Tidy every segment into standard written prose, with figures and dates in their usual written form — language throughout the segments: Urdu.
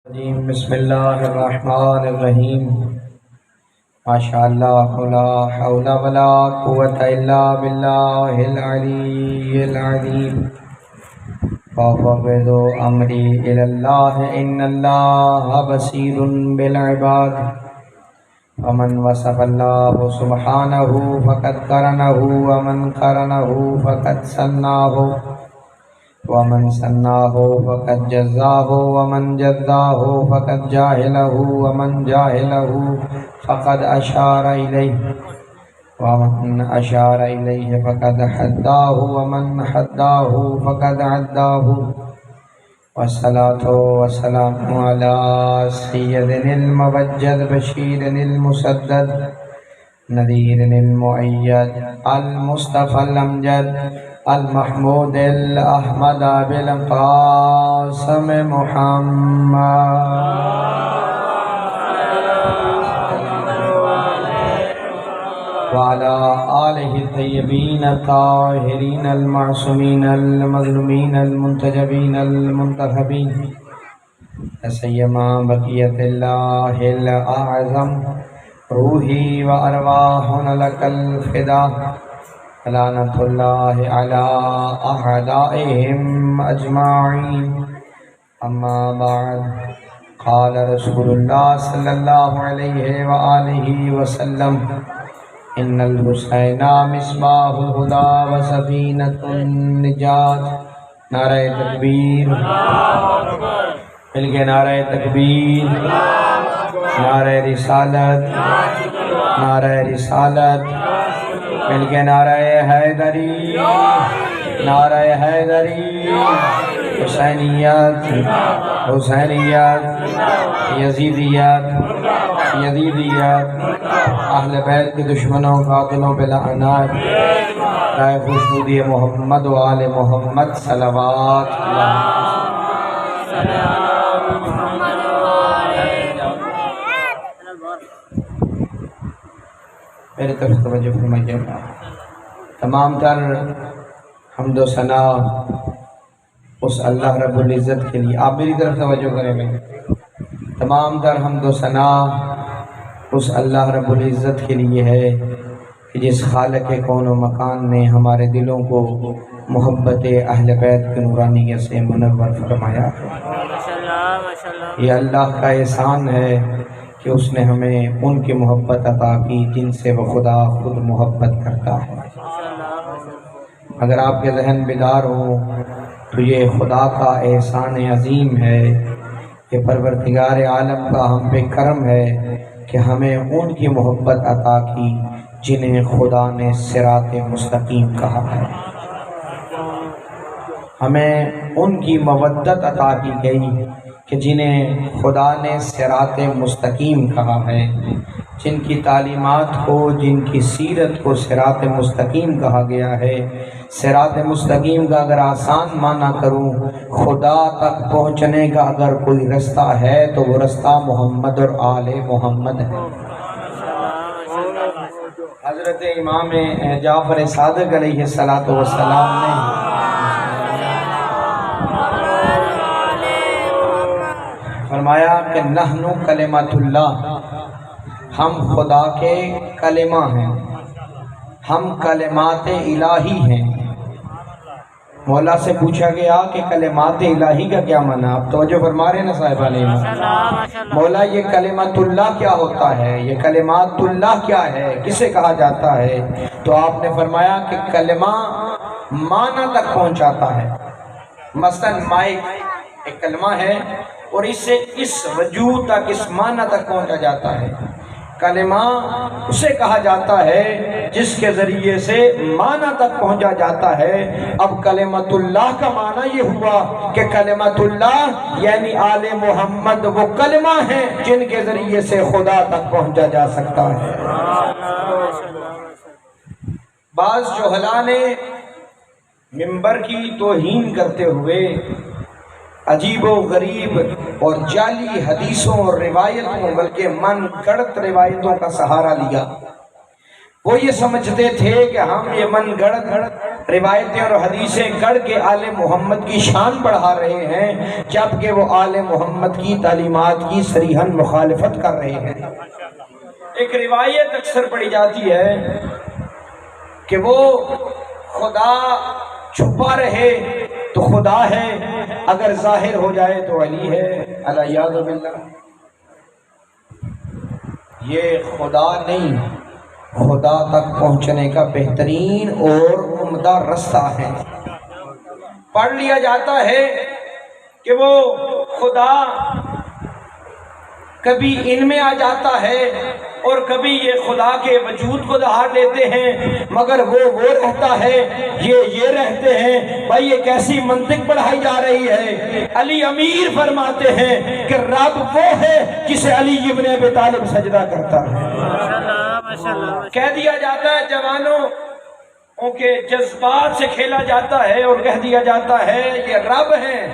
بسم اللہ الرحمن الرحیم ماشاء اللہ لا حول ولا قوة الا باللہ العلی العظیم وافوض امری الی اللہ ان اللہ بصیر بالعباد ومن وصف اللہ سبحانہ فقد قرنہ ومن قرنہ فقد سناہ ومن سناہ فقد جزاہ ومن جزاہ فقد جاہلہ ومن جاہلہ فقد اشار الیہ ومن اشار الیہ فقد حداہ ومن حداہ فقد عداہ والصلاة والسلام علی سیدنا المبجل بشیر المسدد نذیر المؤید المصطفى الامجد المحمود الاحمد بالقاسم محمد وعلى آلہ الطیبین الطاہرین المعصومین المظلومین المنتجبین المنتخبین سیما بقیت اللہ الاعظم روحی و ارواحنا لک الفدا لعنت اللہ علی اعدائهم اجمعین اما بعد قال رسول اللہ صلی اللہ علیہ وآلہ وسلم ان الحسین مصباح الہدی و سفینۃ النجات نعرہ تکبیر مل کے نعرہ تکبیر نعرہ رسالت نعرہ رسالت مل کے نعرہ حیدری نعرہ حیدری حسینیت حسینیت یزیدیت یزیدیت اہل بیت کے دشمنوں قاتلوں پہ لعنت رائے خوشنودی محمد و آل محمد صلوات میرے طرف توجہ فرمائیے تمام تر حمد و ثنا اس اللہ رب العزت کے لیے آپ میری طرف توجہ کریں میں تمام تر حمد و ثنا اس اللہ رب العزت کے لیے ہے کہ جس خالق کون و مکان نے ہمارے دلوں کو محبت اہل بیت کی نورانیت سے منور فرمایا یہ اللہ کا احسان ہے کہ اس نے ہمیں ان کی محبت عطا کی جن سے وہ خدا خود محبت کرتا ہے اگر آپ کے ذہن بیدار ہو تو یہ خدا کا احسان عظیم ہے یہ پروردگار عالم کا ہم پہ کرم ہے کہ ہمیں ان کی محبت عطا کی جنہیں خدا نے صراط مستقیم کہا ہے ہمیں ان کی مودت عطا کی گئی کہ جنہیں خدا نے صراط مستقیم کہا ہے جن کی تعلیمات کو جن کی سیرت کو صراط مستقیم کہا گیا ہے صراط مستقیم کا اگر آسان معنی کروں خدا تک پہنچنے کا اگر کوئی رستہ ہے تو وہ رستہ محمد اور آل محمد ہے حضرت امام جعفر صادق علیہ السلام نے فرمایا کہ نحن کلمۃ اللہ ہم خدا کے کلمہ ہیں ہم کلمات الہی ہیں مولا سے پوچھا گیا کہ کلمات الہی کا کیا معنی آپ توجہ فرما رہے ہیں نا صاحب علیہ مولا یہ کلمۃ اللہ کیا ہوتا ہے یہ کلمات اللہ کیا ہے کسے کہا جاتا ہے تو آپ نے فرمایا کہ کلمہ معنی تک پہنچاتا ہے مثلا مائک ایک کلمہ ہے اور اس سے اس وجود تک اس معنی تک پہنچا جاتا ہے کلمہ اسے کہا جاتا ہے جس کے ذریعے سے معنی تک پہنچا جاتا ہے اب کلمۃ اللہ کا معنی یہ ہوا کہ کلمۃ اللہ یعنی آل محمد وہ کلمہ ہیں جن کے ذریعے سے خدا تک پہنچا جا سکتا ہے بعض جہلاء نے منبر کی توہین کرتے ہوئے عجیب و غریب اور جعلی حدیثوں اور روایتوں بلکہ من گڑت روایتوں کا سہارا لیا وہ یہ سمجھتے تھے کہ ہم یہ من گڑھ روایتیں اور حدیثیں گڑھ کے آل محمد کی شان بڑھا رہے ہیں، جبکہ وہ آل محمد کی تعلیمات کی صریحاً مخالفت کر رہے ہیں۔ ایک روایت اکثر پڑھی جاتی ہے کہ وہ خدا چھپا رہے تو خدا ہے، اگر ظاہر ہو جائے تو علی ہے، الیاذ باللہ۔ یہ خدا نہیں، خدا تک پہنچنے کا بہترین اور عمدہ رستہ ہے۔ پڑھ لیا جاتا ہے کہ وہ خدا کبھی ان میں آ جاتا ہے اور کبھی یہ خدا کے وجود کو دہار لیتے ہیں، مگر وہ رہتا ہے، یہ رہتے ہیں۔ بھائی یہ کیسی منطق پڑھائی جا رہی ہے؟ علی امیر فرماتے ہیں کہ رب وہ ہے جسے علی ابن ابی طالب سجدہ کرتا ہے۔ کہہ دیا جاتا ہے جوانوں کے جذبات سے کھیلا جاتا ہے اور کہہ دیا جاتا ہے یہ رب ہیں۔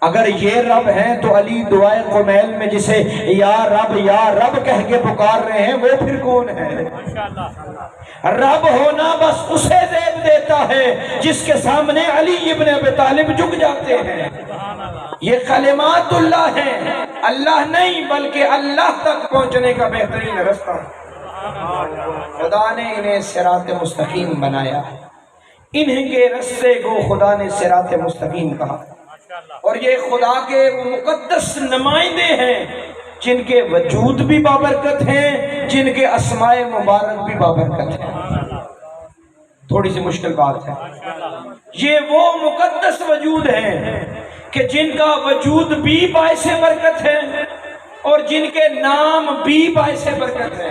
اگر یہ رب ہیں تو علی دعائے قمیل میں جسے یا رب کہہ کے پکار رہے ہیں وہ پھر کون ہے؟ رب ہونا بس اسے زیب دیتا ہے جس کے سامنے علی ابن ابی طالب جھک جاتے ہیں۔ یہ کلمات اللہ ہیں، اللہ نہیں بلکہ اللہ تک پہنچنے کا بہترین رستہ۔ خدا نے انہیں صراط مستقیم بنایا، انہیں کے رستے کو خدا نے صراط مستقیم کہا، اور یہ خدا کے مقدس نمائندے ہیں جن کے وجود بھی بابرکت ہیں، جن کے اسماء مبارک بھی بابرکت ہیں۔ تھوڑی سی مشکل بات ہے، یہ وہ مقدس وجود ہیں کہ جن کا وجود بھی باعث برکت ہے اور جن کے نام بھی باعث برکت ہے۔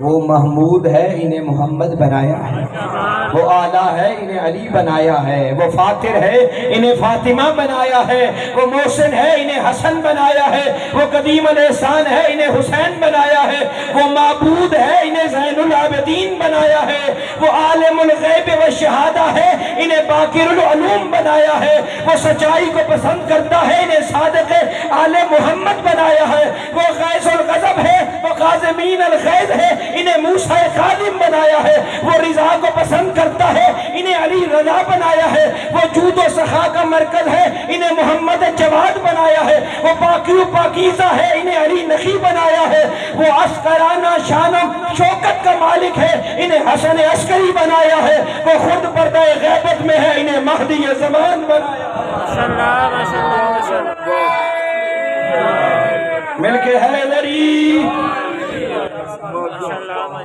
وہ محمود ہے، انہیں محمد بنایا ہے۔ وہ اعلیٰ ہے، انہیں علی بنایا ہے۔ وہ فاتر ہے، انہیں فاطمہ بنایا ہے۔ وہ محسن ہے، انہیں حسن بنایا ہے۔ وہ قدیم الاحسان ہے، انہیں حسین بنایا ہے۔ وہ معبود ہے، انہیں زین العابدین بنایا ہے۔ وہ عالم الغیب و شہادہ ہے، انہیں باقر العلوم بنایا ہے۔ وہ سچائی کو پسند کرتا ہے، انہیں صادق آل محمد بنایا ہے۔ وہ غیث الغضب ہے، وہ قاظمین الغیظ ہے، انہیں موسیٰ کاظم بنایا ہے۔ وہ رضا کو پسند کرتا ہے، انہیں علی رضا بنایا ہے۔ وہ جود و سخا کا مرکز ہے، انہیں محمد جواد بنایا ہے۔ وہ پاکی و پاکیزہ ہے، انہیں علی نقی بنایا ہے۔ وہ عسکرانہ شان و شوکت کا مالک ہے، انہیں حسن عسکری بنایا ہے۔ وہ خود پردہ غیبت میں ہے، انہیں مہدی زمان بنایا ہے۔ مل کے ہے لری،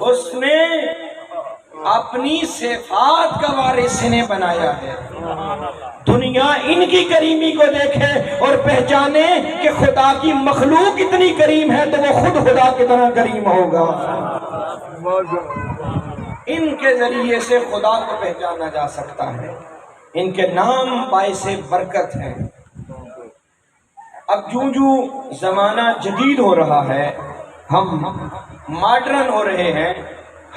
اس نے اپنی صفات کا وارث انہیں بنایا ہے۔ دنیا ان کی کریمی کو دیکھے اور پہچانے کہ خدا کی مخلوق اتنی کریم ہے تو وہ خود خدا کی طرح کریم ہوگا۔ ان کے ذریعے سے خدا کو پہچانا جا سکتا ہے، ان کے نام باعث برکت ہیں۔ اب جو زمانہ جدید ہو رہا ہے، ہم ماڈرن ہو رہے ہیں،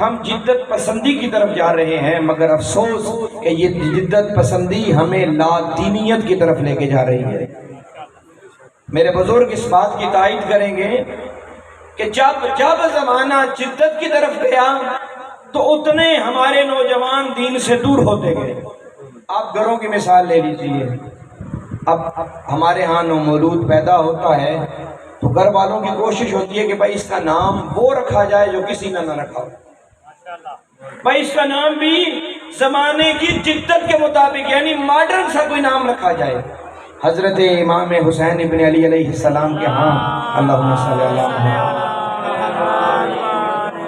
ہم جدت پسندی کی طرف جا رہے ہیں، مگر افسوس کہ یہ جدت پسندی ہمیں لا دینیت کی طرف لے کے جا رہی ہے۔ میرے بزرگ اس بات کی تائید کریں گے کہ جب زمانہ جدت کی طرف گیا تو اتنے ہمارے نوجوان دین سے دور ہوتے گئے۔ آپ گھروں کی مثال لے لیجئے، اب ہمارے ہاں نو مولود پیدا ہوتا ہے تو گھر والوں کی کوشش ہوتی ہے کہ بھائی اس کا نام وہ رکھا جائے جو کسی نے نہ رکھا ہو، بھائی اس کا نام بھی زمانے کی جدت کے مطابق یعنی ماڈرن سا کوئی نام رکھا جائے۔ حضرت امام حسین ابن علی علیہ السلام کے ہاں اللہم صلی اللہ علیہ وسلم،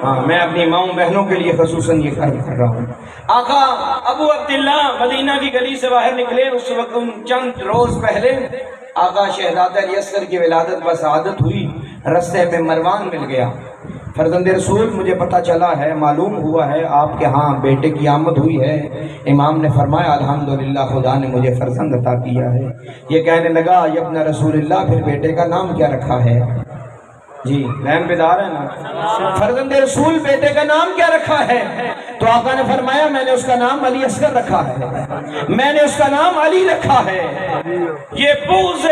ہاں میں اپنی ماؤں بہنوں کے لیے خصوصاً یہ کر رہا ہوں۔ آقا ابو عبداللہ مدینہ کی گلی سے باہر نکلے، اس وقت چند روز پہلے آقا شہزادہ علی اصغر کی ولادت بسعادت ہوئی، رستے میں مروان مل گیا۔ فرزند رسول مجھے پتہ چلا ہے، معلوم ہوا ہے آپ کے ہاں بیٹے کی آمد ہوئی ہے۔ امام نے فرمایا الحمدللہ خدا نے مجھے فرزند عطا کیا ہے۔ یہ کہنے لگا یا ابن رسول اللہ پھر بیٹے کا نام کیا رکھا ہے؟ جی لین بیدار ہے نا؟ فرزند رسول بیٹے کا نام کیا رکھا ہے؟ تو آقا نے فرمایا میں نے اس کا نام علی اصغر رکھا ہے، میں نے اس کا نام علی رکھا ہے۔ یہ بغض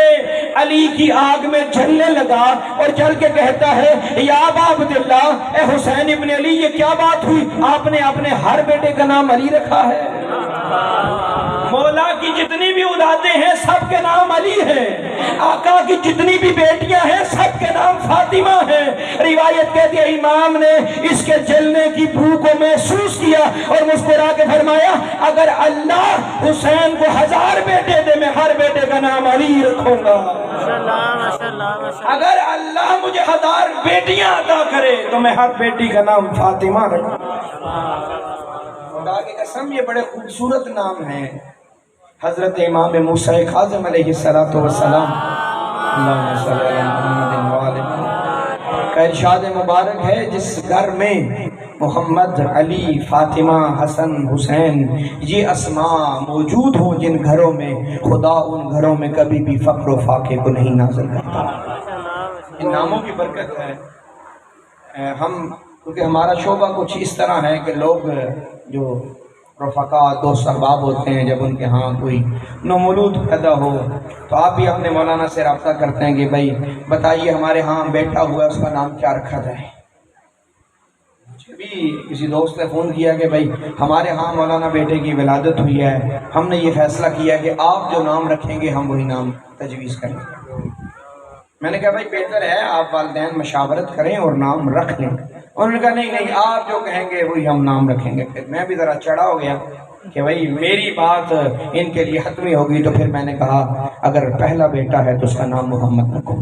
علی کی آگ میں جلنے لگا اور جل کے کہتا ہے یا ابا عبداللہ، اے حسین ابن علی، یہ کیا بات ہوئی؟ آپ نے اپنے ہر بیٹے کا نام علی رکھا ہے؟ مولا کی جتنی بھی اولادیں ہیں سب کے نام علی ہیں، آقا کی جتنی بھی بیٹیاں ہیں سب کے نام فاطمہ ہیں۔ روایت کہتی ہے امام نے اس کے جلنے کی بو کو محسوس کیا اور مسکرا کے فرمایا اگر اللہ حسین کو 1000 بیٹے دے میں ہر بیٹے کا نام علی رکھوں گا، اگر اللہ مجھے 1000 بیٹیاں عطا کرے تو میں ہر بیٹی کا نام فاطمہ رکھوں گا۔ خدا کی قسم یہ بڑے خوبصورت نام ہیں۔ حضرت امام موسیٰ کاظم علیہ السلام اللہم صلی علی محمد وآلہ کا ارشاد مبارک ہے جس گھر میں محمد، علی، فاطمہ، حسن، حسین یہ اسماء موجود ہوں، جن گھروں میں خدا ان گھروں میں کبھی بھی فقر و فاقے کو نہیں نازل کرتا۔ ان ناموں کی برکت ہے۔ کیونکہ ہمارا شعبہ کچھ اس طرح ہے کہ لوگ جو رفقا دوست احباب ہوتے ہیں جب ان کے ہاں کوئی نومولود پیدا ہو تو آپ بھی اپنے مولانا سے رابطہ کرتے ہیں کہ بھائی بتائیے ہمارے ہاں بیٹا ہوا ہے اس کا نام کیا رکھا جائے۔ مجھے بھی کسی دوست نے فون کیا کہ بھائی ہمارے ہاں مولانا بیٹے کی ولادت ہوئی ہے، ہم نے یہ فیصلہ کیا کہ آپ جو نام رکھیں گے ہم وہی نام تجویز کریں گے۔ میں نے کہا بھائی بہتر ہے آپ والدین مشاورت کریں اور نام رکھ لیں۔ انہوں نے کہا نہیں آپ جو کہیں گے وہی ہم نام رکھیں گے۔ پھر میں بھی ذرا چڑھا ہو گیا کہ بھائی میری بات ان کے لیے حتمی ہوگی، تو پھر میں نے کہا اگر پہلا بیٹا ہے تو اس کا نام محمد رکھو،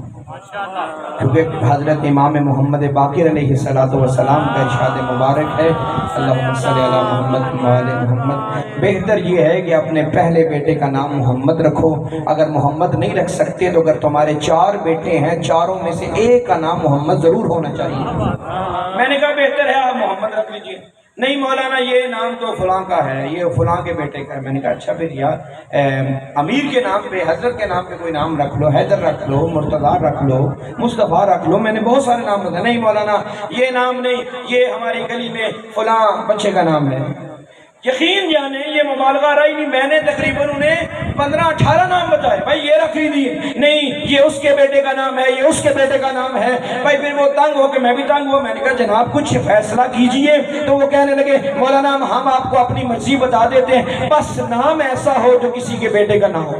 کیونکہ حضرت امام محمد باقر علیہ السلام کا ارشاد مبارک ہے اللہم صلی علی محمد وآلہ محمد۔ بہتر یہ ہے کہ اپنے پہلے بیٹے کا نام محمد رکھو، اگر محمد نہیں رکھ سکتے تو اگر تمہارے 4 بیٹے ہیں چاروں میں سے ایک کا نام محمد ضرور ہونا چاہیے۔ میں نے کہا بہتر ہے آپ محمد رکھ لیجئے۔ نہیں مولانا یہ نام تو فلاں کا ہے، یہ فلاں کے بیٹے کا ہے۔ میں نے کہا اچھا پھر یار امیر کے نام پہ، حضرت کے نام پہ کوئی نام رکھ لو، حیدر رکھ لو، مرتضیٰ رکھ لو، مصطفیٰ رکھ لو۔ میں نے بہت سارے نام رکھے۔ نہیں مولانا یہ نام نہیں، یہ ہماری گلی میں فلاں بچے کا نام ہے۔ یقین جانے یہ مبالغہ رہی نہیں، میں نے تقریباً انہیں 15-18 نام بتائے، بھائی یہ رکھ لیجیے، نہیں یہ اس کے بیٹے کا نام ہے، یہ اس کے بیٹے کا نام ہے۔ بھائی پھر وہ تنگ ہو کہ میں بھی تنگ ہوا، میں نے کہا جناب کچھ فیصلہ کیجئے۔ تو وہ کہنے لگے مولانا ہم آپ کو اپنی مرضی بتا دیتے ہیں، بس نام ایسا ہو جو کسی کے بیٹے کا نہ ہو۔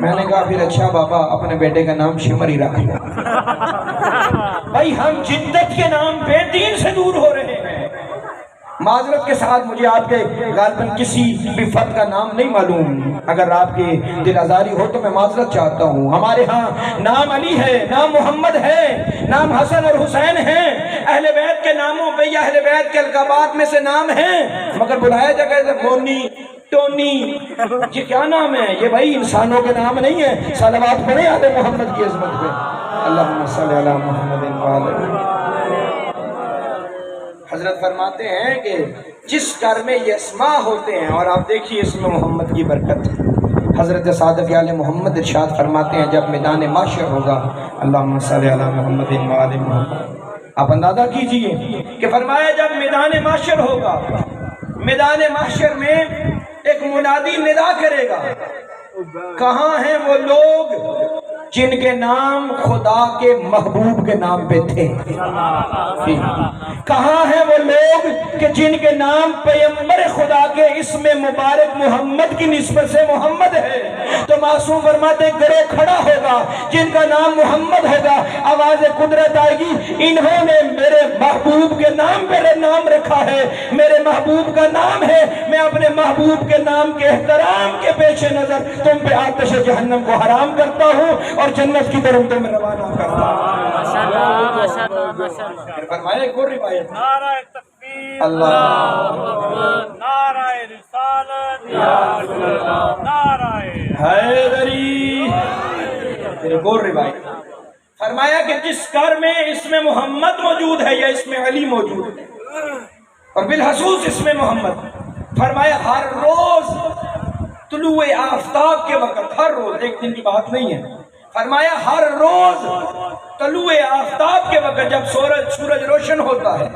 میں نے کہا پھر اچھا بابا اپنے بیٹے کا نام شمر ہی رکھ لو۔ بھائی ہم جدت کے نام پہ دین سے دور ہو رہے ہیں۔ معذرت کے ساتھ مجھے آپ کے غالباً کسی بھی فرد کا نام نہیں معلوم، اگر آپ کی دل آزاری ہو تو میں معذرت چاہتا ہوں۔ ہمارے ہاں نام علی ہے، نام محمد ہے، نام حسن اور حسین ہیں، اہل بیت کے ناموں پہ یا اہل بیت کے القابات میں سے نام ہیں، مگر بلایا جگہ سے مونی، ٹونی، یہ کیا نام ہے؟ یہ بھائی انسانوں کے نام نہیں ہیں۔ صلوات پڑھیں آل محمد کی عظمت پہ، اللہم صلی علی محمد وآلہ۔ حضرت فرماتے ہیں کہ جس گھر میں یہ اسماء ہوتے ہیں، اور آپ دیکھیے اس میں محمد کی برکت، حضرت صادق آل محمد ارشاد فرماتے ہیں جب میدان محشر ہوگا، اللہم صلی علی محمد وآلہ محمد، آپ اندازہ کیجئے کہ فرمایا جب میدان محشر ہوگا، میدان محشر میں ایک منادی ندا کرے گا، کہاں ہیں وہ لوگ جن کے نام خدا کے محبوب کے نام پہ تھے؟ کہاں ہیں وہ لوگ کہ جن کے نام پیغمبر خدا کے اسم مبارک محمد کی نسبت سے محمد ہے؟ تو معصوم فرماتے ہیں گروہ کھڑا ہوگا جن کا نام محمد ہوگا، آواز قدرت آئے گی انہوں نے میرے محبوب کے نام پہ نام رکھا ہے، میرے محبوب کا نام ہے، میں اپنے محبوب کے نام کے احترام کے پیش نظر تم پہ آتش جہنم کو حرام کرتا ہوں اور جنت کی طرف تمہیں روانہ کرتا ہوں۔ فرمایا ایک اور روایت، نعرہ تکبیر اللہ، نعرہ رسالت یا رسول اللہ، نعرہ حیدری۔ پھر ایک اور روایت فرمایا کہ جس گھر میں اسم محمد موجود ہے یا اسم علی موجود ہے اور بالخصوص اسم محمد، فرمایا ہر روز طلوع آفتاب کے وقت، ہر روز، ایک دن کی بات نہیں ہے، فرمایا ہر روز طلوع آفتاب کے وقت جب سورج روشن ہوتا ہے،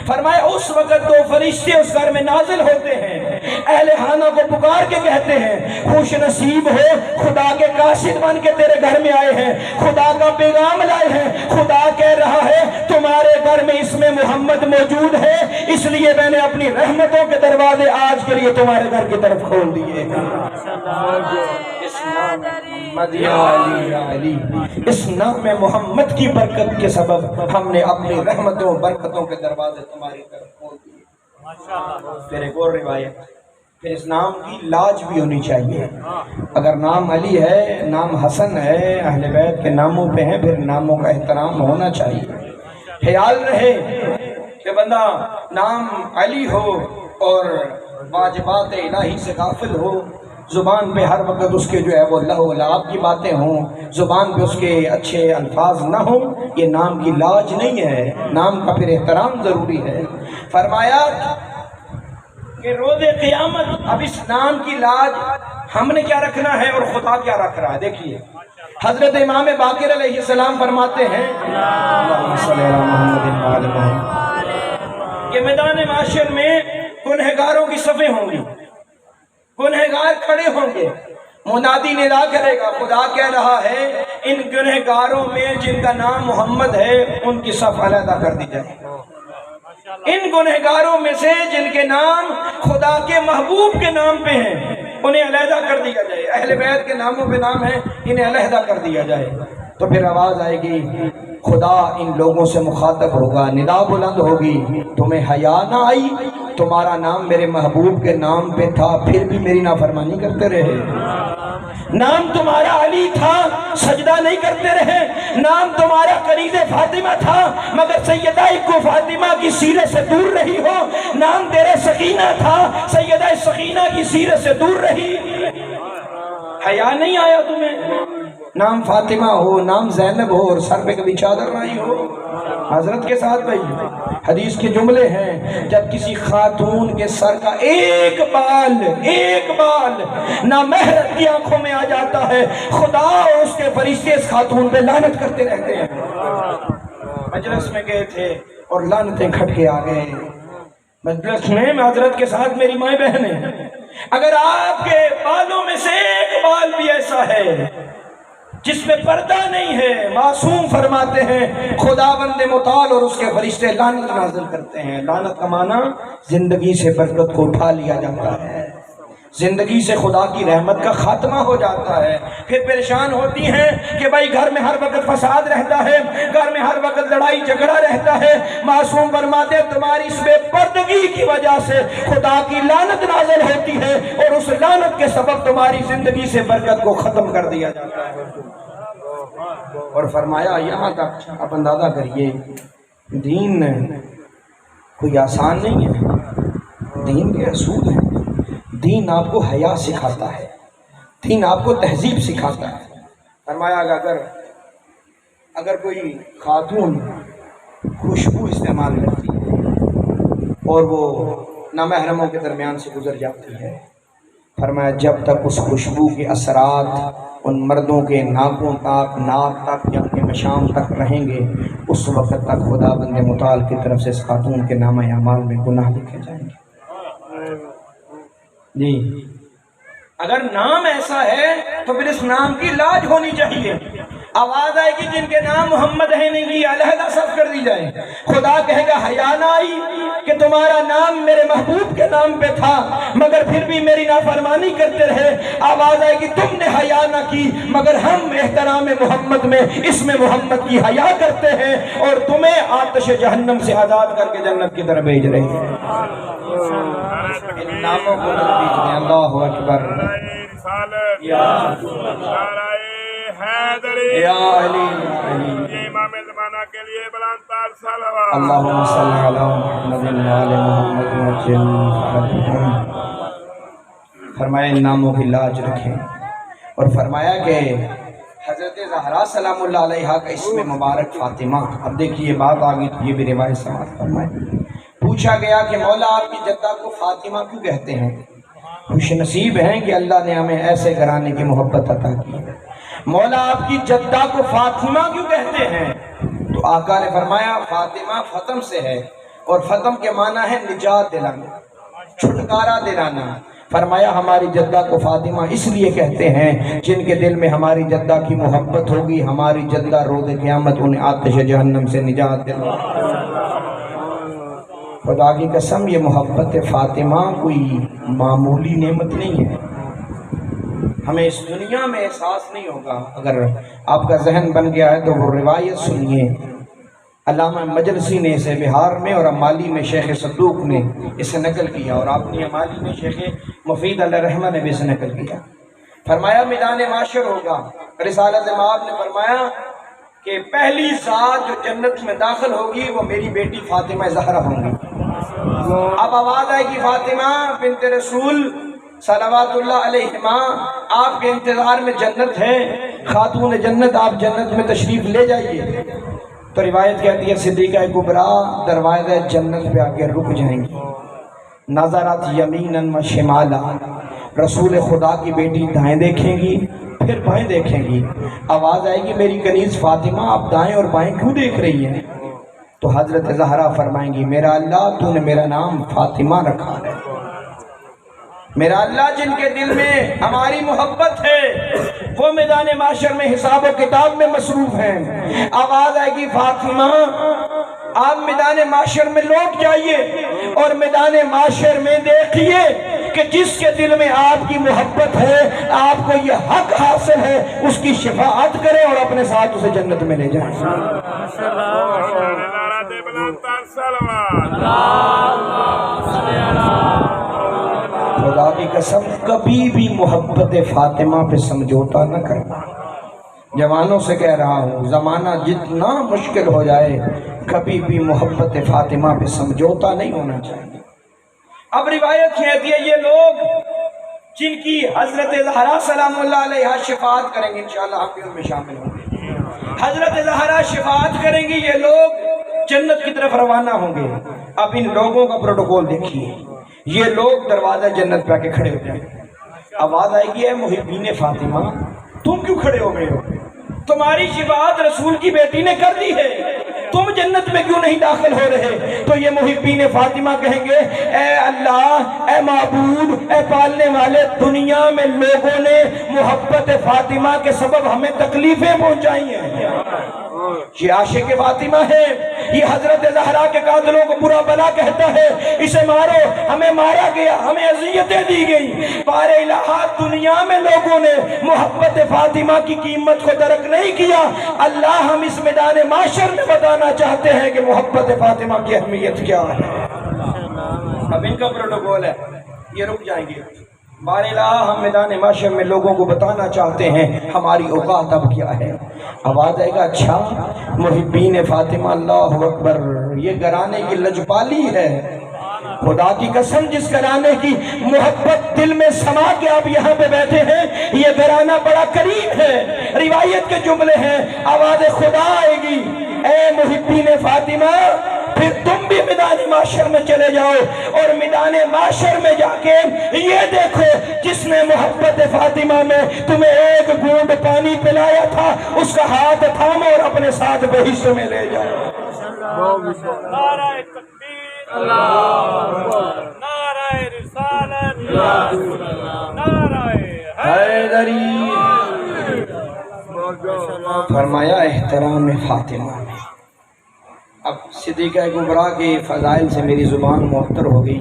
فرمایا اس وقت دو فرشتے اس گھر میں نازل ہوتے ہیں، اہل خانہ کو پکار کے کہتے ہیں خوش نصیب ہو، خدا کے قاصد بن کے تیرے گھر میں آئے ہیں، خدا کا پیغام لائے ہیں، خدا کہہ رہا ہے تمہارے گھر میں اسم محمد موجود ہے، اس لیے میں نے اپنی رحمتوں کے دروازے آج کے لیے تمہارے گھر کی طرف کھول دیے۔ اس نام محمد کی برکت کے سبب ہم نے اپنی رحمتوں برکتوں کے دروازے تمہاری طرف کھول دیے۔ پھر ایک اور روایت، پھر اس نام کی لاج بھی ہونی چاہیے۔ اگر نام علی ہے، نام حسن ہے، اہل بیت کے ناموں پہ ہیں، پھر ناموں کا احترام ہونا چاہیے۔ خیال رہے کہ بندہ نام علی ہو اور واجبات الہی سے غافل ہو، زبان پہ ہر وقت اس کے جو ہے وہ لہو لعب کی باتیں ہوں، زبان پہ اس کے اچھے الفاظ نہ ہوں، یہ نام کی لاج نہیں ہے، نام کا پھر احترام ضروری ہے۔ فرمایا کہ روز قیامت اب اس نام کی لاج ہم نے کیا رکھنا ہے اور خدا کیا رکھ رہا ہے۔ دیکھیے حضرت امام باقر علیہ السلام فرماتے ہیں اللہم صلی علی محمد وعلی محمد کہ میدان محشر میں گنہگاروں کی صفیں ہوں گی، گنہگار کھڑے ہوں گے، منادی ندا کرے گا، خدا کہہ رہا ہے ان گنہگاروں میں جن کا نام محمد ہے ان کی صف علیحدہ کر دی جائے، ان گنہگاروں میں سے جن کے نام خدا کے محبوب کے نام پہ ہیں انہیں علیحدہ کر دیا جائے، اہل بیت کے ناموں پہ نام ہے انہیں علیحدہ کر دیا جائے۔ تو پھر آواز آئے گی، خدا ان لوگوں سے مخاطب ہوگا، ندا بلند ہوگی، تمہیں حیا نہ آئی؟ تمہارا نام میرے محبوب کے نام پہ تھا پھر بھی میری نافرمانی کرتے رہے، نام تمہارا علی تھا سجدہ نہیں کرتے رہے، نام تمہارا کنیز فاطمہ تھا مگر سیدہ کو فاطمہ کی سیرت سے دور رہی ہو، نام تیرے سکینہ تھا سیدہ سکینہ کی سیرت سے دور رہی، حیا نہیں آیا تمہیں؟ نام فاطمہ ہو، نام زینب ہو اور سر پہ کبھی چادر نہیں ہو، حضرت کے ساتھ بھائی حدیث کے جملے ہیں جب کسی خاتون کے سر کا ایک بال نامحرم کی آنکھوں میں آ جاتا ہے، خدا اور اس کے فرشتے اس خاتون پہ لعنت کرتے رہتے ہیں۔ مجلس میں گئے تھے اور لعنتیں کھٹ کے آ گئے، مجلس میں حضرت کے ساتھ میری مائیں بہنیں، اگر آپ کے بالوں میں سے ایک بال بھی ایسا ہے جس میں پردہ نہیں ہے، معصوم فرماتے ہیں خداوند متعال اور اس کے فرشتے لعنت نازل کرتے ہیں۔ لعنت کا معنی زندگی سے برکت کو اٹھا لیا جاتا ہے، زندگی سے خدا کی رحمت کا خاتمہ ہو جاتا ہے۔ پھر پریشان ہوتی ہیں کہ بھائی گھر میں ہر وقت فساد رہتا ہے، گھر میں ہر وقت لڑائی جھگڑا رہتا ہے، معصوم فرماتے ہیں تمہاری اس بے پردگی کی وجہ سے خدا کی لعنت نازل ہوتی ہے اور اس لعنت کے سبب تمہاری زندگی سے برکت کو ختم کر دیا جاتا ہے۔ اور فرمایا یہاں تک آپ اندازہ کریے دین کوئی آسان نہیں ہے، دین کے اصول ہیں، دین آپ کو حیا سکھاتا ہے، دین آپ کو تہذیب سکھاتا ہے۔ فرمایا اگر کوئی خاتون خوشبو استعمال کرتی ہے اور وہ نامحرموں کے درمیان سے گزر جاتی ہے، فرمایا جب تک اس خوشبو کے اثرات ان مردوں کے ناک تک یا ان کے مشام تک رہیں گے، اس وقت تک خدا بند متعال کی طرف سے اس خاتون کے نامہ اعمال میں گناہ لکھے جائیں گے۔ جی اگر نام ایسا ہے تو پھر اس نام کی لاج ہونی چاہیے۔ آواز آئے گی جن کے نام محمد ہے نہیں علیحدہ صف کر دی جائے، خدا کہے گا حیا نہ آئی کہ تمہارا نام میرے محبوب کے نام پہ تھا مگر پھر بھی میری نافرمانی کرتے رہے، آواز آئے گی تم نے حیا نہ کی مگر ہم احترام محمد میں اسم محمد کی حیا کرتے ہیں اور تمہیں آتش جہنم سے آزاد کر کے جنت کی طرف بھیج رہے ہیں۔ ان ناموں کو بھیجنے اللہ اکبر، یا یا علی امام زمانہ کے لیے بلند تر صلوات، اللہم صلی علی محمد وعلی محمد۔ فرمایا ان ناموں کی لاج رکھیں اور فرمایا کہ حضرت زہرا سلام اللہ علیہا کا اسم مبارک فاطمہ۔ اب دیکھیے بات آگئی تو یہ بھی روایت سماعت فرمائے، پوچھا گیا کہ مولا آپ کی جدہ کو فاطمہ کیوں کہتے ہیں؟ خوش نصیب ہیں کہ اللہ نے ہمیں ایسے گھرانے کی محبت عطا کی ہے۔ مولا آپ کی جدہ کو فاطمہ کیوں کہتے ہیں؟ تو آقا نے فرمایا فاطمہ فتم سے ہے، اور فتم کے معنی ہے نجات دلانا، چھٹکارا دلانا۔ فرمایا ہماری جدہ کو فاطمہ اس لیے کہتے ہیں جن کے دل میں ہماری جدہ کی محبت ہوگی، ہماری جدہ روز قیامت انہیں آتش جہنم سے نجات دلانا۔ خدا کی قسم یہ محبت فاطمہ کوئی معمولی نعمت نہیں ہے، ہمیں اس دنیا میں احساس نہیں ہوگا۔ اگر آپ کا ذہن بن گیا ہے تو وہ روایت سنیے، علامہ مجلسی نے اسے بہار میں اور امالی میں شیخ صدوق نے اسے نقل کیا، اور آپ نے امالی میں شیخ مفید علیہ رحمہ نے بھی اسے نقل کیا۔ فرمایا میدان معاشر ہوگا، رسالت مآب نے فرمایا کہ پہلی ذات جو جنت میں داخل ہوگی وہ میری بیٹی فاطمہ زہرا ہوں گی۔ اب آواز آئے گی فاطمہ بنت رسول صلوات اللہ علیہما، آپ کے انتظار میں جنت ہے، خاتون جنت آپ جنت میں تشریف لے جائیے۔ تو روایت کہتی ہے صدیقہ کبریٰ دروازہ جنت پہ آ کے رک جائیں گی، نظرات یمیناً و شمالا، رسول خدا کی بیٹی دائیں دیکھیں گی پھر بائیں دیکھیں گی، آواز آئے گی میری کنیز فاطمہ آپ دائیں اور بائیں کیوں دیکھ رہی ہیں؟ تو حضرت زہرا فرمائیں گی میرا اللہ تو نے میرا نام فاطمہ رکھا ہے، میرا اللہ جن کے دل میں ہماری محبت ہے وہ میدان معاشر میں حساب و کتاب میں مصروف ہیں۔ آواز آئے گی فاطمہ آپ میدان معاشر میں لوٹ جائیے اور میدان معاشر میں دیکھیے کہ جس کے دل میں آپ کی محبت ہے، آپ کو یہ حق حاصل ہے، اس کی شفاعت کریں اور اپنے ساتھ اسے جنت میں لے جائیں۔ خدا کی قسم کبھی بھی محبت فاطمہ پہ سمجھوتا نہ کرنا۔ جوانوں سے کہہ رہا ہوں زمانہ جتنا مشکل ہو جائے کبھی بھی محبت فاطمہ پہ سمجھوتا نہیں ہونا چاہیے۔ اب روایت کہتی ہے یہ لوگ جن کی حضرت زہرا سلام اللہ علیہا شفاعت کریں گے، انشاءاللہ ہم بھی ان میں شامل ہوں گے، حضرت زہرا شفاعت کریں گی، یہ لوگ جنت کی طرف روانہ ہوں گے۔ اب ان لوگوں کا پروٹوکول دیکھیے، یہ لوگ دروازہ جنت پہ آ کے کھڑے ہو جائیں، آواز آئے گی اے محبین فاطمہ تم کیوں کھڑے ہو گئے ہو؟ تمہاری شفاعت رسول کی بیٹی نے کر دی ہے، تم جنت میں کیوں نہیں داخل ہو رہے؟ تو یہ محبین فاطمہ کہیں گے اے اللہ، اے معبود، اے پالنے والے، دنیا میں لوگوں نے محبت فاطمہ کے سبب ہمیں تکلیفیں پہنچائی ہیں، یہ عاشق فاطمہ ہے، یہ حضرت زہرا کے قاتلوں کو برا بلا کہتا ہے، اسے مارو، ہمیں مارا گیا، ہمیں اذیتیں دی گئی۔ بار الہ دنیا میں لوگوں نے محبت فاطمہ کی قیمت کو درک نہیں کیا، اللہ ہم اس میدان معاشر میں بتانا چاہتے ہیں کہ محبت فاطمہ کی اہمیت کیا ہے۔ اب ان کا پروٹوکول ہے، یہ رک جائیں گے، بار الہ ہم میدان معاشر میں لوگوں کو بتانا چاہتے ہیں ہماری اوقات اب کیا ہے۔ آواز آئے گا اچھا محبین فاطمہ، اللہ اکبر، یہ گھرانے کی لجپالی ہے، خدا کی قسم جس گھرانے کی محبت دل میں سما کے آپ یہاں پہ بیٹھے ہیں یہ گھرانہ بڑا قریب ہے۔ روایت کے جملے ہیں، آواز خدا آئے گی اے محبین فاطمہ، پھر تم بھی میدان معاشر میں چلے جاؤ اور میدان معاشر میں جا کے یہ دیکھو جس نے محبت فاطمہ میں تمہیں ایک گھونٹ پانی پلایا تھا اس کا ہاتھ تھامو اور اپنے ساتھ بہشت میں لے جاؤ۔ نعرہ تکبیر، نعرہ رسالت، نعرہ حیدری۔ فرمایا احترام فاطمہ میں۔ اب صدیقہ کبریٰ کے فضائل سے میری زبان معطر ہو گئی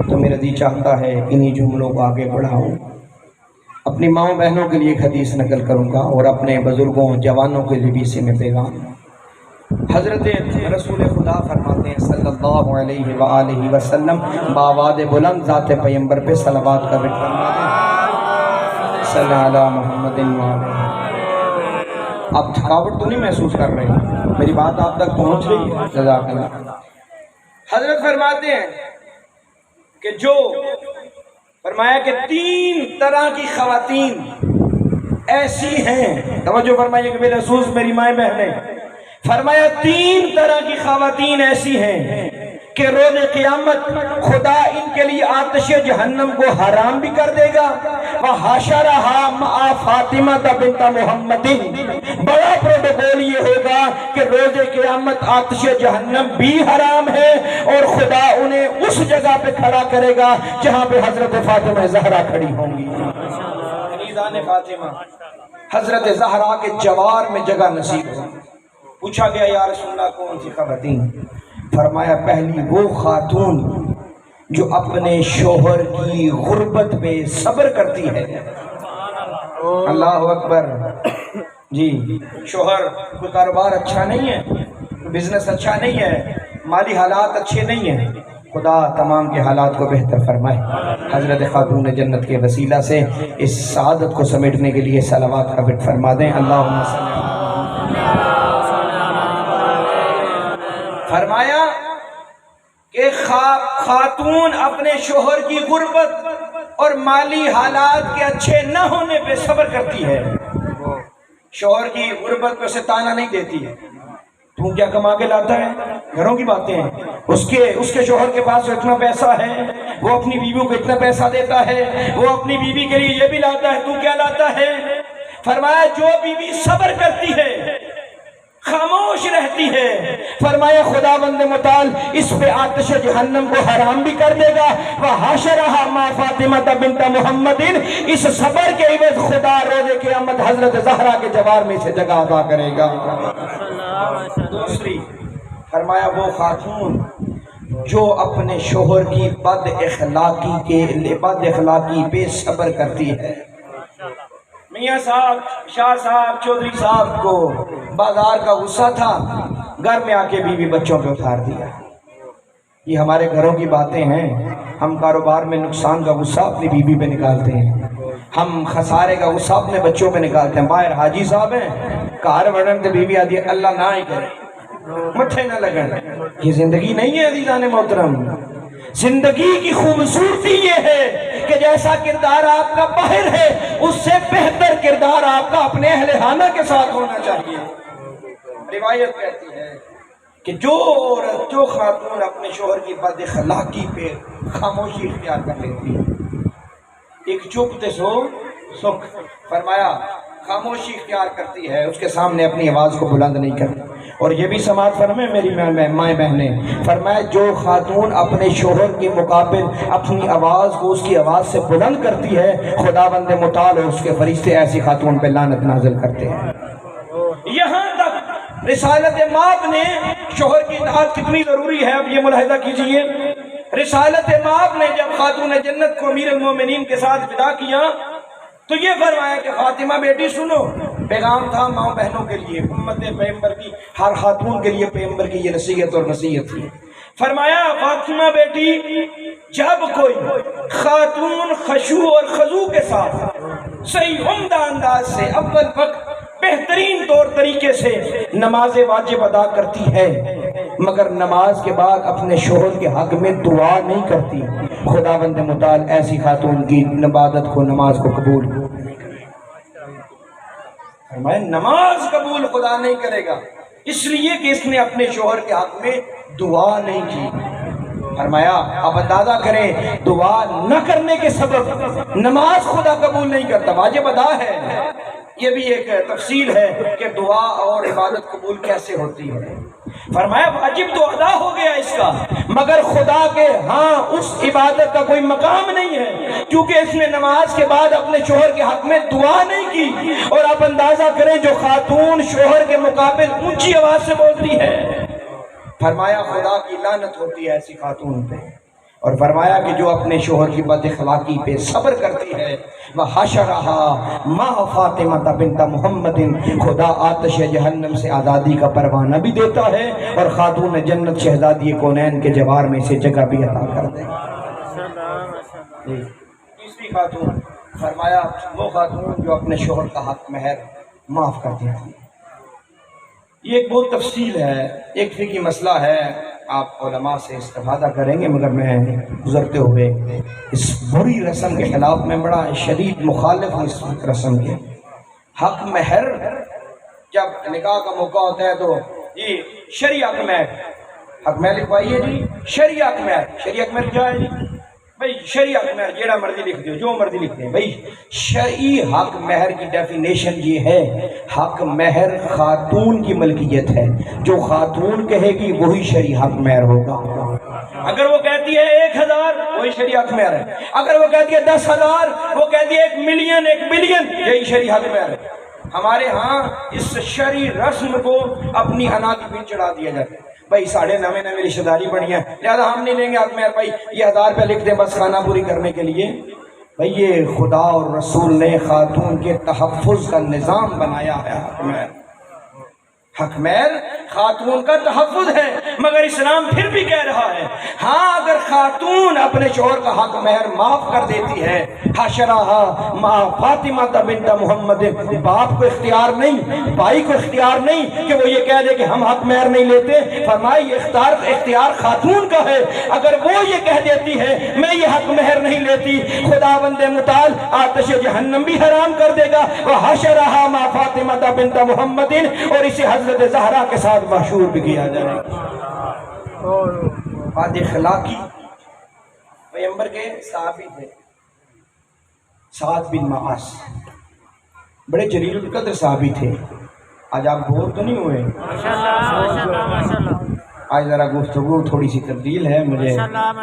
تو میرا دل چاہتا ہے انہی جملوں کو آگے بڑھاؤں۔ اپنی ماؤں بہنوں کے لیے ایک حدیث نقل کروں گا اور اپنے بزرگوں جوانوں کے لیے بھی اسی میں پیغام۔ حضرت رسول خدا فرماتے ہیں صلی اللہ علیہ وآلہ وسلم، بآواز بلند ذات پیمبر پہ صلوات کا ذکر فرماتے صلی اللہ محمد وآلہ۔ آپ تھکاوٹ تو نہیں محسوس کر رہے ہیں؟ میری بات آپ تک پہنچ رہی ہے؟ جزاک اللہ۔ حضرت فرماتے ہیں کہ جو فرمایا کہ 3 طرح کی خواتین ایسی ہیں، توجہ فرمائیے کہ میرے رسول میری مائیں بہنیں، فرمایا 3 طرح کی خواتین ایسی ہیں کہ روز قیامت خدا ان کے لیے آتش جہنم کو حرام بھی کر دے گا. وَحَشَرَهَا مَعَ فَاطِمَةَ بِنْتَ مُحَمَّدٍ. بڑا پروٹوکول یہ ہوگا کہ روز قیامت آتش جہنم بھی حرام ہے اور خدا انہیں اس جگہ پہ کھڑا کرے گا جہاں پہ حضرت فاطمہ زہرا کھڑی ہوں گی. علیزان فاطمہ حضرت زہرا کے جوار میں جگہ نصیب ہو. پوچھا گیا یا رسول اللہ کون سی خواتین؟ فرمایا پہلی وہ خاتون جو اپنے شوہر کی غربت پہ صبر کرتی ہے. اللہ اکبر. جی شوہر کوئی کاروبار اچھا نہیں ہے, بزنس اچھا نہیں ہے, مالی حالات اچھے نہیں ہیں, خدا تمام کے حالات کو بہتر فرمائے. حضرت خاتون جنت کے وسیلہ سے اس سعادت کو سمیٹنے کے لیے صلوات کا بٹ فرما دیں. اللہم صلی اللہ. فرمایا کہ خاتون اپنے شوہر کی غربت اور مالی حالات کے اچھے نہ ہونے پہ صبر کرتی ہے. شوہر کی غربت پہ اسے تانا نہیں دیتی ہے تو کیا کما کے لاتا ہے, گھروں کی باتیں ہیں. اس کے شوہر کے پاس اتنا پیسہ ہے, وہ اپنی بیوی کو اتنا پیسہ دیتا ہے, وہ اپنی بیوی کے لیے یہ بھی لاتا ہے, تو کیا لاتا ہے. فرمایا جو بیوی صبر کرتی ہے, خاموش رہتی ہے, فرمایا خدا بند متعال اس پہ آتش جہنم کو حرام بھی کر دے گا. وَحَشَرَهَا مَعَ فَاطِمَةَ بِنْتَ مُحَمَّدٍ. اس صبر کے عوض خدا روز قیامت حضرت زہرا کے جوار میں سے جگہ عطا کرے گا. دوسری فرمایا وہ خاتون جو اپنے شوہر کی بد اخلاقی پہ صبر کرتی ہے. میاں صاحب, شاہ صاحب, چودھری صاحب کو بازار کا غصہ تھا, گھر میں آ کے بیوی بچوں پہ اتار دیا. یہ ہمارے گھروں کی باتیں ہیں. ہم کاروبار میں نقصان کا غصہ اپنی بیوی پہ نکالتے ہیں, ہم خسارے کا غصہ اپنے بچوں پہ نکالتے ہیں. باہر حاجی صاحب ہیں, کار وڑن تے بیوی آتی ہے اللہ نہ ہی کرے, مٹھے نہ لگن. یہ زندگی نہیں ہے عزیزان محترم. زندگی کی خوبصورتی یہ ہے کہ جیسا کردار آپ کا باہر ہے اس سے بہتر کردار آپ کا اپنے اہل خانہ کے ساتھ ہونا چاہیے. روایت کہتی ہے کہ جو عورت, جو خاتون اپنے شوہر کی بد اخلاقی پہ خاموشی اختیار کر لیتی ہے, ایک چپ تے سو سکھ. فرمایا خاموشی اختیار کرتی ہے, اس کے سامنے اپنی آواز کو بلند نہیں کرتی. اور یہ بھی سماعت فرمائے میری مائیں بہنیں, فرمایا جو خاتون اپنے شوہر کے مقابل اپنی آواز کو اس کی آواز سے بلند کرتی ہے, خدا بند متعال اور اس کے فرشتے ایسی خاتون پہ لعنت نازل کرتے ہیں. یہاں تک رسالت مآب نے شوہر کی اطاعت کتنی ضروری ہے اب یہ ملاحظہ کیجئے. رسالت مآب نے جب خاتون جنت کو امیر المومنین کے ساتھ ودا کیا تو یہ فرمایا کہ فاطمہ بیٹی سنو, پیغام تھا ماں بہنوں کے لیے, امت پیغمبر کی ہر خاتون کے لیے پیغمبر کی یہ نصیحت اور نصیحت تھی. فرمایا فاطمہ بیٹی جب کوئی خاتون خشوع اور خضوع کے ساتھ صحیح عمدہ انداز سے اول وقت بہترین طور طریقے سے نماز واجب ادا کرتی ہے مگر نماز کے بعد اپنے شوہر کے حق میں دعا نہیں کرتی, خدا بند متعال ایسی خاتون کی عبادت کو, نماز کو قبول نہیں کرے گا. نماز قبول خدا نہیں کرے گا اس لیے کہ اس نے اپنے شوہر کے حق میں دعا نہیں کی. فرمایا اب اندازہ کریں دعا نہ کرنے کے سبب نماز خدا قبول نہیں کرتا. واجب ادا ہے, یہ بھی ایک تفصیل ہے کہ دعا اور عبادت قبول کیسے ہوتی ہے. فرمایا واجب تو ادا ہو گیا اس کا, مگر خدا کے ہاں اس عبادت کا کوئی مقام نہیں ہے کیونکہ اس نے نماز کے بعد اپنے شوہر کے حق میں دعا نہیں کی. اور آپ اندازہ کریں جو خاتون شوہر کے مقابل اونچی آواز سے بولتی ہے, فرمایا خدا کی لعنت ہوتی ہے ایسی خاتون پہ. اور فرمایا کہ جو اپنے شوہر کی بد اخلاقی پہ صبر کرتی ہے, وَحَشَرَهَا مَعَ فَاطِمَةَ بِنْتَ مُحَمَّدٍ, خدا آتش جہنم سے آزادی کا پروانہ بھی دیتا ہے اور خاتون جنت شہزادی کونین کے جوار میں سے جگہ بھی عطا کر دے. تیسری خاتون فرمایا وہ خاتون جو اپنے شوہر کا حق مہر معاف کر دیتی ہے. یہ ایک بہت تفصیل ہے, ایک فقہی مسئلہ ہے, آپ علماء سے استفادہ کریں گے, مگر میں گزرتے ہوئے اس بری رسم کے خلاف میں بڑا شدید مخالف ہوں. اس رسم کے حق مہر جب نکاح کا موقع ہوتا ہے تو یہ شرعی حق مہر حق محر لکھوائیے جی، شریع حق محر۔ شریع حق محر کیا ہے جی بھائی؟ شریع حق محر جیڑا مرضی لکھ دیو، جو مرضی لکھ دیں بھائی۔ شرعی حق محر کی ڈیفینیشن یہ ہے، حق محر خاتون کی ملکیت ہے، جو خاتون کہے گی وہی شرعی حق محر ہوگا۔ اگر وہ کہتی ہے 1000 وہی شرعی حق محر ہے، اگر وہ کہتی ہے 10,000، وہ کہتی ہے 1 ملین 1 بلین، یہی شرعی حق محر ہے۔ ہمارے ہاں اس شرعی رسم کو اپنی انا کی بھی چڑھا دیا جاتا ہے بھائی، ساڑھے نویں رشتہ داری بڑی ہے لہذا ہم نہیں لیں گے حق محر، بھائی یہ 1000 روپے لکھ دیں بس خانہ پوری کرنے کے لیے۔ بھئی یہ خدا اور رسول نے خاتون کے تحفظ کا نظام بنایا ہے۔ حق محر، حق محر خاتون کا تحفظ ہے، مگر اسلام پھر بھی کہہ رہا ہے ہاں اگر خاتون اپنے شوہر کا حق محر معاف کر دیتی ہے، حشرہا ما فاطمہ بنت محمد، باپ کو اختیار نہیں، بھائی کو اختیار نہیں کہ وہ یہ کہہ دے کہ ہم حق محر نہیں لیتے، فرمایا یہ اختیار خاتون کا ہے۔ اگر وہ یہ کہہ دیتی ہے میں یہ حق محر نہیں لیتی، خداوند متعال آتش جہنم بھی حرام کر دے گا۔ وحشرہا ما فاطمہ بنت محمد، اور اسے حضرت زہرا کے ساتھ مشہور بھی کیا جائے گا۔ بد اخلاقی پیغمبر کے صحابی تھے سعد بن معاذ، بڑے جلیل القدر صحابی تھے۔ آج آپ بور تو نہیں ہوئے؟ آج ذرا گفتگو تھوڑی سی تبدیل ہے، مجھے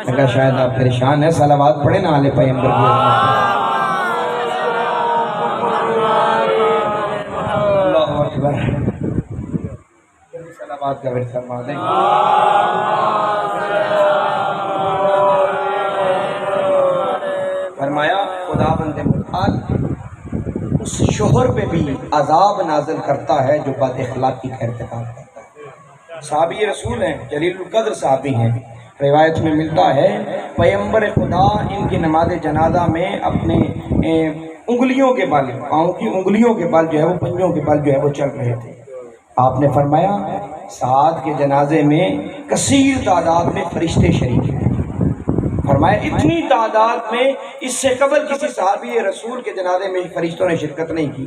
لگا شاید آپ پریشان ہیں۔ صلوات پڑھیں نا آل پیغمبر کی۔ اللہ اکبر، صلوات کا ورد فرما دیں۔ فرمایا خداوند متعال اس شوہر پہ بھی عذاب نازل کرتا ہے جو بد اخلاقی کا ارتکاب کرتا ہے۔ صحابی رسول ہیں، جلیل القدر صحابی ہیں۔ روایت میں ملتا ہے پیغمبر خدا ان کی نماز جنازہ میں اپنے انگلیوں کے بل، پاؤں کی انگلیوں کے بل جو ہے وہ، پنجوں کے بل جو ہے وہ چل رہے تھے۔ آپ نے فرمایا سعد کے جنازے میں کثیر تعداد میں فرشتے شریک ہیں۔ فرمایا اتنی تعداد میں اس سے قبل کسی صحابی رسول کے جنازے میں فرشتوں نے شرکت نہیں کی۔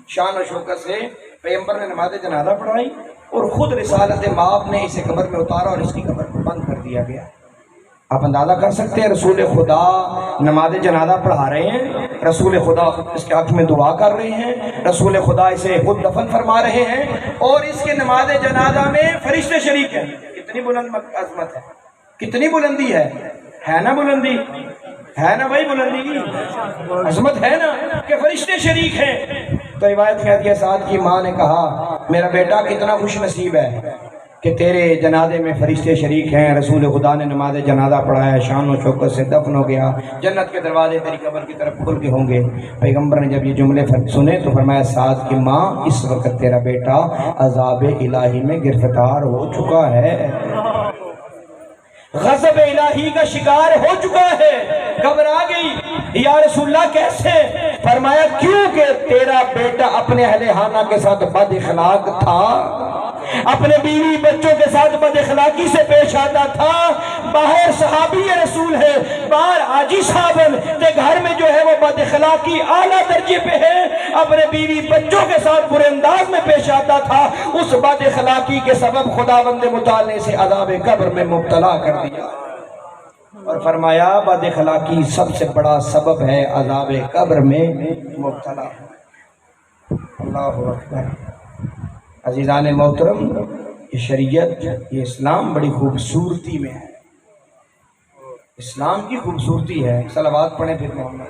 شان و شوکت سے پیغمبر نے نماز جنازہ پڑھائی اور خود رسالت مآب نے اسے قبر میں اتارا اور اس کی قبر کو بند کر دیا گیا۔ آپ اندازہ کر سکتے ہیں رسول خدا نماز جنازہ پڑھا رہے ہیں، رسول خدا اس کے حق میں دعا کر رہے ہیں، رسول خدا اسے خود دفن فرما رہے ہیں، اور اس کے نماز جنازہ میں فرشتے شریک ہیں۔ کتنی بلند عظمت ہے، کتنی بلندی ہے نا بلندی، ہے نا بھائی بلندی، عظمت ہے نا کہ فرشتے شریک ہیں۔ تو روایت کہتی ہے سعد کی ماں نے کہا میرا بیٹا کتنا خوش نصیب ہے کہ تیرے جنازے میں فرشتے شریک ہیں، رسول خدا نے نماز جنازہ پڑھایا، شان و شوکت سے دفن ہو گیا، جنت کے دروازے تیری قبر کی طرف کھل کے ہوں گے۔ پیغمبر نے جب یہ جملے سنے تو فرمایا سعد کی ماں اس وقت تیرا بیٹا عذاب الہی میں گرفتار ہو چکا ہے، غضب الہی کا شکار ہو چکا ہے۔ گھبرا گئی، یا رسول اللہ کیسے؟ فرمایا کیونکہ تیرا بیٹا اپنے اہل خانہ کے ساتھ بد اخلاق تھا، اپنے بیوی بچوں کے ساتھ بد اخلاقی سے پیش آتا تھا۔ باہر صحابی رسول ہے، باہر حاجی صاحب تے گھر میں جو ہے وہ بد اخلاقی اعلیٰ درجے پہ ہے، اپنے بیوی بچوں کے ساتھ برے انداز میں پیش آتا تھا۔ اس بد اخلاقی کے سبب خداوند متعال نے اسے عذاب قبر میں مبتلا کر دیا، اور فرمایا بد اخلاقی سب سے بڑا سبب ہے عذاب قبر میں مبتلا۔ اللہ اکبر۔ عزیزان محترم، یہ شریعت، یہ اسلام بڑی خوبصورتی میں ہے، اسلام کی خوبصورتی ہے۔ صلوات پڑھیں پھر محمد،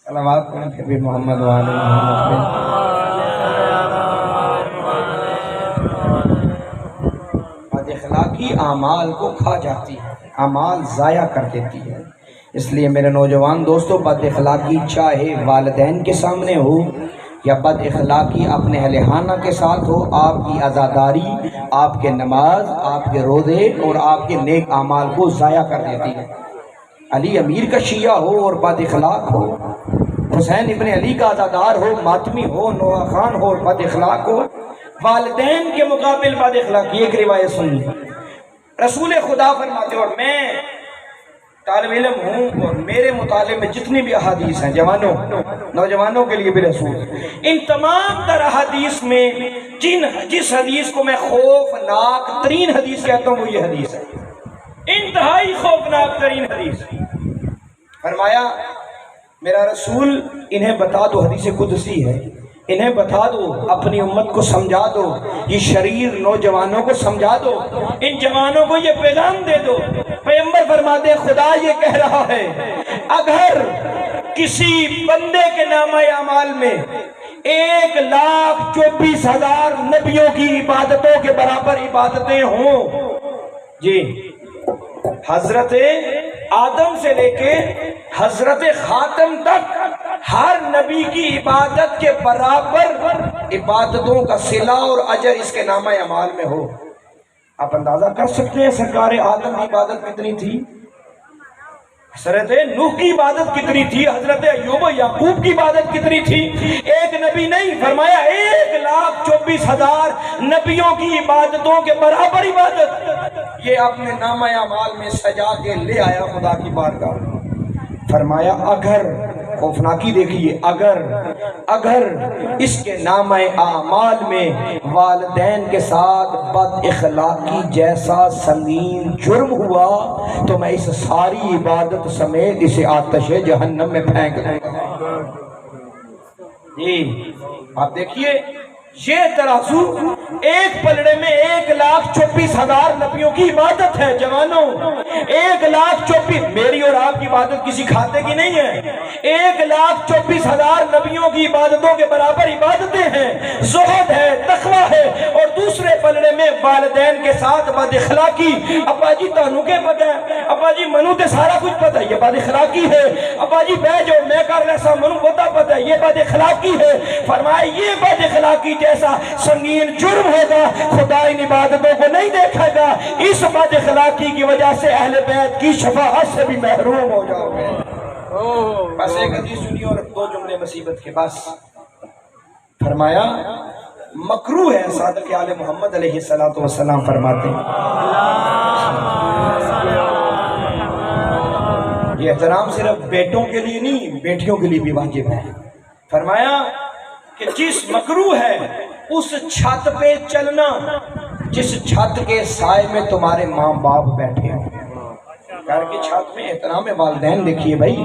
صلوات پڑھیں پھر بھی محمد وآل محمد۔ بد اخلاقی اعمال کو کھا جاتی ہے، اعمال ضائع کر دیتی ہے۔ اس لیے میرے نوجوان دوستو، بد اخلاقی چاہے والدین کے سامنے ہو یا بد اخلاقی اپنے اہل خانہ کے ساتھ ہو، آپ کی عزاداری، آپ کے نماز، آپ کے روزے اور آپ کے نیک اعمال کو ضائع کر دیتی ہے۔ علی امیر کا شیعہ ہو اور بد اخلاق ہو، حسین ابن علی کا عزادار ہو، ماتمی ہو، نوح خان ہو اور بد اخلاق ہو، والدین کے مقابل بد اخلاقی۔ ایک روایت سنیے، رسول خدا فرماتے اور میں طالب علم ہوں اور میرے مطالعے میں جتنی بھی احادیث ہیں جوانوں نوجوانوں کے لیے بھی رسول، ان تمام تر احادیث میں جس حدیث کو میں خوفناک ترین حدیث کہتا ہوں وہ یہ حدیث ہے، انتہائی خوفناک ترین حدیث۔ فرمایا میرا رسول انہیں بتا دو، حدیث قدسی ہے، انہیں بتا دو، اپنی امت کو سمجھا دو، یہ شریر نوجوانوں کو سمجھا دو، ان جوانوں کو یہ پیغام دے دو۔ پیغمبر فرماتے ہیں خدا یہ کہہ رہا ہے اگر کسی بندے کے نامہ اعمال میں 1,24,000 نبیوں کی عبادتوں کے برابر عبادتیں ہوں، جی حضرت آدم سے لے کے حضرت خاتم تک ہر نبی کی عبادت کے برابر عبادتوں کا صلہ اور اجر اس کے نامہ اعمال میں ہو، آپ اندازہ کر سکتے ہیں سرکار آدم کی عبادت کتنی تھی، حضرت نوح کی عبادت کتنی تھی، حضرت ایوب و یعقوب کی عبادت کتنی تھی؟ ایک نبی نہیں، فرمایا 1,24,000 نبیوں کی عبادتوں کے برابر عبادت یہ اپنے نامہ اعمال میں سجا کے لے آیا خدا کی بارگاہ میں۔ فرمایا اگر، خوفناکی دیکھیے، اگر اس کے نامہ اعمال میں والدین کے ساتھ بد اخلاقی جیسا سنگین جرم ہوا تو میں اس ساری عبادت سمیت اسے آتش جہنم میں پھینک دوں گا۔ جی آپ دیکھیے یہ ترازو ایک پلڑے میں 1,24,000 نبیوں کی عبادت ہے جوانوں، 1,24,000 میری اور آپ کی عبادت کسی کھاتے کی نہیں ہے، 1,24,000 نبیوں کی عبادتوں کے برابر عبادتیں ہیں، زہد ہے، تقویٰ ہے، اور دوسرے پلڑے میں والدین کے ساتھ بد اخلاقی۔ ابا جی تانوں کے پتہ ہے، ابا جی منو تے سارا کچھ پتہ ہے، یہ بد اخلاقی ہے، ابا جی بہ جو میں کر لیسا منو بہتا پتہ ہے، یہ بد اخلاقی ہے۔ فرمایا یہ بد اخلاقی جیسا سنگین جرم ہوگا خدا ان عبادتوں کو نہیں دیکھے گا، اس بد اخلاقی کی وجہ سے اہل بیت کی شفاعت سے بھی محروم ہو جاؤ گے۔ بس ایک حدیث سنی اور 2 جملے مصیبت کے بس۔ فرمایا مکروہ ہے، صادق آل محمد علیہ السلام فرماتے ہیں یہ احترام صرف بیٹوں کے لیے نہیں بیٹیوں کے لیے بھی واجب ہے۔ فرمایا کہ جس مکروہ ہے اس چھت پہ چلنا جس چھت کے سائے میں تمہارے ماں باپ بیٹھے ہیں، گھر کی چھت میں احترام والدین دیکھیے بھائی۔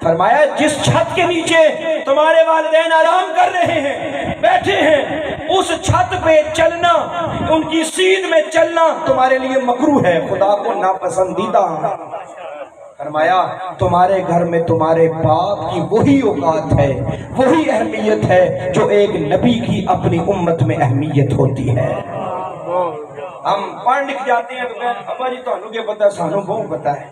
فرمایا جس چھت کے نیچے تمہارے والدین آرام کر رہے ہیں، بیٹھے ہیں، اس چھت پہ چلنا، ان کی سیدھ میں چلنا تمہارے لیے مکروہ ہے، خدا کو ناپسندیدہ۔ فرمایا تمہارے گھر میں تمہارے باپ کی وہی اوقات ہے، وہی اہمیت ہے جو ایک نبی کی اپنی امت میں اہمیت ہوتی ہے۔ ہم پڑھ لکھ جاتے ہیں تو کہتے ابا جی تانوں کے پتہ سانوں بہت پتہ ہے۔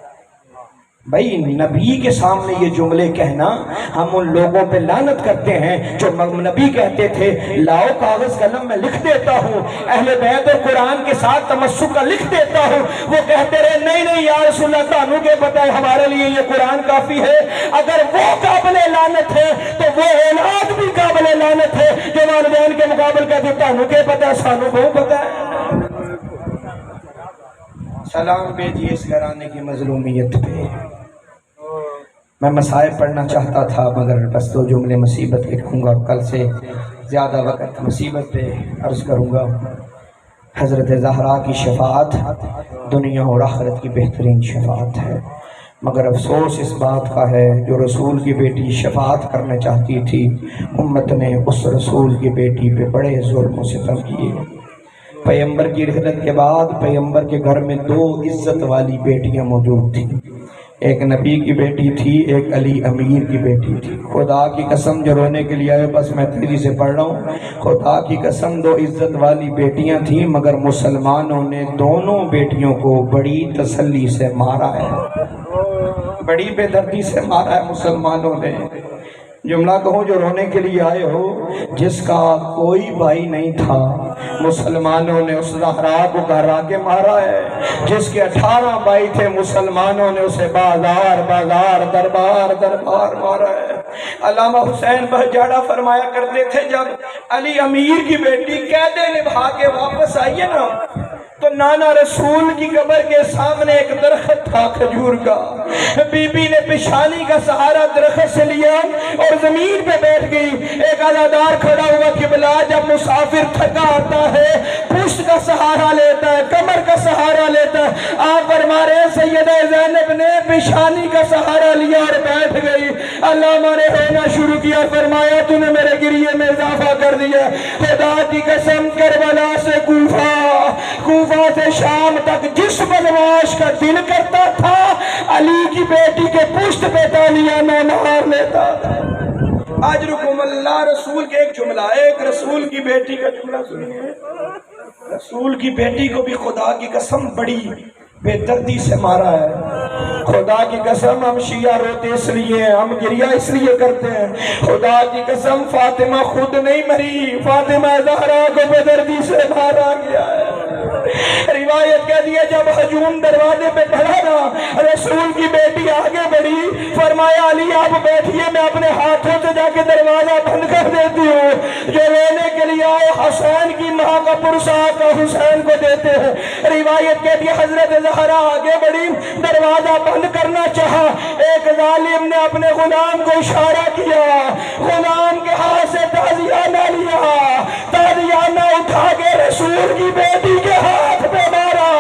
بھائی نبی کے سامنے یہ جملے کہنا، ہم ان لوگوں پہ لعنت کرتے ہیں جو نبی کہتے تھے لاؤ کاغذ قلم میں لکھ دیتا ہوں، اہل بیت اور قرآن کے ساتھ تمسک کا لکھ دیتا ہوں، وہ کہتے رہے نہیں یا رسول اللہ تانوں کے پتہ ہے ہمارے لیے یہ قرآن کافی ہے۔ اگر وہ قابل لعنت ہے تو وہ اولاد بھی قابل لعنت ہے جو والدین کے مقابل کہتے تانوں کے پتہ ہے سانوں کو پتہ ہے۔ سلام بھیجیے اس گھرانے کی مظلومیت پہ۔ میں مسائل پڑھنا چاہتا تھا مگر بس 2 جملے مصیبت کے کہوں گا، کل سے زیادہ وقت مصیبت پہ عرض کروں گا۔ حضرت زہرا کی شفاعت دنیا اور آخرت کی بہترین شفاعت ہے، مگر افسوس اس بات کا ہے جو رسول کی بیٹی شفاعت کرنا چاہتی تھی، امت نے اس رسول کی بیٹی پہ بڑے ظلم و ستم کیے۔ پیغمبر کی رحلت کے بعد پیغمبر کے گھر میں 2 عزت والی بیٹیاں موجود تھیں، ایک نبی کی بیٹی تھی، ایک علی امیر کی بیٹی تھی۔ خدا کی قسم جو رونے کے لیے آئے بس میں تیزی سے پڑھ رہا ہوں، خدا کی قسم 2 عزت والی بیٹیاں تھیں مگر مسلمانوں نے دونوں بیٹیوں کو بڑی تسلی سے مارا ہے، بڑی بے دردی سے مارا ہے مسلمانوں نے۔ جملہ کہوں جو رونے کے لیے آئے ہو، جس کا کوئی بھائی نہیں تھا مسلمانوں نے اس زہرا کو گھرا کے مارا ہے، جس کے 18 بھائی تھے مسلمانوں نے اسے بازار بازار دربار دربار مارا ہے۔ علامہ حسین بہجاڑا فرمایا کرتے تھے جب علی امیر کی بیٹی قید نبھا کے واپس آئیے نا تو نانا رسول کی قبر کے سامنے ایک درخت تھا کھجور کا. بی بی نے پیشانی کا سہارا درخت سے لیا اور زمین پہ بیٹھ گئی. ایک عزادار کھڑا ہوا کہ بلا جب مسافر تھکا آتا ہے پشت کا سہارا لیتا ہے, کمر کا سہارا لیتا ہے. آپ فرما رہے ہیں سیدہ زینب نے پیشانی کا سہارا لیا اور بیٹھ گئی. علامہ نے رونا شروع کیا, فرمایا تو نے میرے گریے میں اضافہ کر دیا. خدا کی قسم کربلا سے کوفہ سے شام تک جس بدمعاش کا دل کرتا تھا علی کی بیٹی کے پشت پہ تالیاں میں نہار لیتا تھا. اجرکم اللہ. رسول کے ایک جملہ, ایک رسول کی بیٹی کا جملہ سنیے. رسول کی بیٹی کو بھی خدا کی قسم بڑی بے دردی سے مارا ہے. خدا کی قسم ہم شیعہ روتے اس لیے, ہم گریہ اس لیے کرتے ہیں. خدا کی قسم فاطمہ خود نہیں مری, فاطمہ زہرا کو بے دردی سے مارا گیا ہے. روایت کہتی ہے جب ہجوم دروازے پہ کھڑا نا رسول کی بیٹی آگے بڑھی, فرمایا علی آپ بیٹھیے, میں اپنے ہاتھوں سے جا کے دروازہ بند کر دیتی ہوں. جو لینے کے لیے آئے حسین کی ماں کا پرسا کا حسین کو دیتے ہیں. روایت کہتی ہے حضرت زہرا آگے بڑھی, دروازہ بند کرنا چاہا, ایک ظالم نے اپنے غلام کو اشارہ کیا, غلام کے ہاتھ سے تازیانہ لیا, تازیانہ اٹھا کے رسول کی بیٹی کے ہاتھ پہ مارا.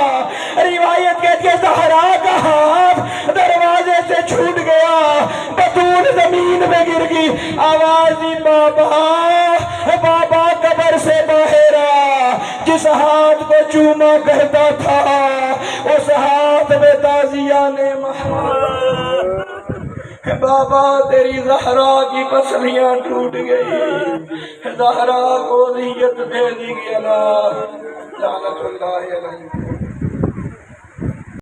روایت کہتی ہے زہرا کا ہاتھ دروازے سے چھوٹ گیا, بطول زمین میں گر گئی. آواز دی بابا, بابا قبر سے باہر آ. جس ہاتھ کو چوما کرتا تھا اس ہاتھ میں تازیانے محمد. بابا تیری زہرا کی پسلیاں ٹوٹ گئی, زہرا کو اذیت دے دی گئی. اللہ لعنت اللہ علیہ.